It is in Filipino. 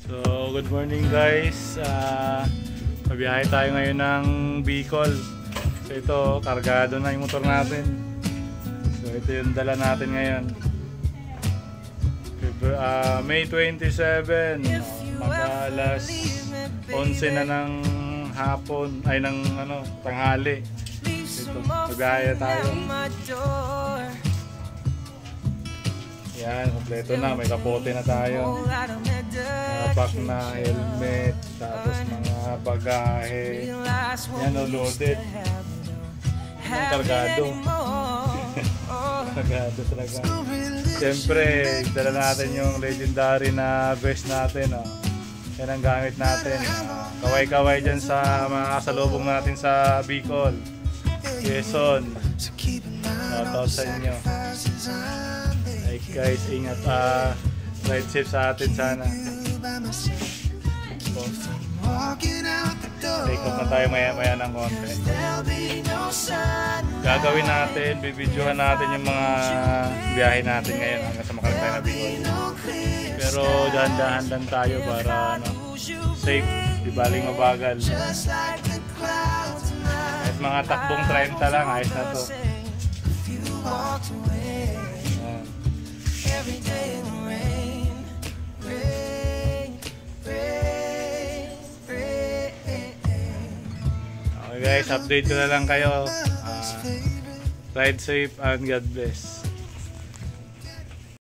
So, good morning guys. Mabiyahe tayo ngayon ng Bicol. So ito, kargado na yung motor natin. So ito yung dala natin ngayon. May 27, mag-alas 11 na ng hapon, ay ng tanghali. Ito, mabiyahe tayo. Yan, kompleto na, may kapote na tayo. Bag na, helmet, tapos mga bagahe. Yan, loaded. Yan, kargado. Kargado talaga. Siyempre, dala natin yung legendary na vest natin. Yan ang gamit natin. Kaway-kaway dyan sa mga kasalubong natin sa Bicol, Quezon. Shoutout sa inyo. Ay guys, ingat, ride safe sa atin sana. Take off na tayo maya ng konti. Gagawin natin, bibidyohan natin yung mga biyahe natin ngayon hanggang sa makarating tayo na Bicol. Pero dahan-dahan lang tayo para safe, di baling mabagal. At mga takbong 30 lang, ayos na to. Okay guys, update ko na lang kayo. Ride safe and God bless.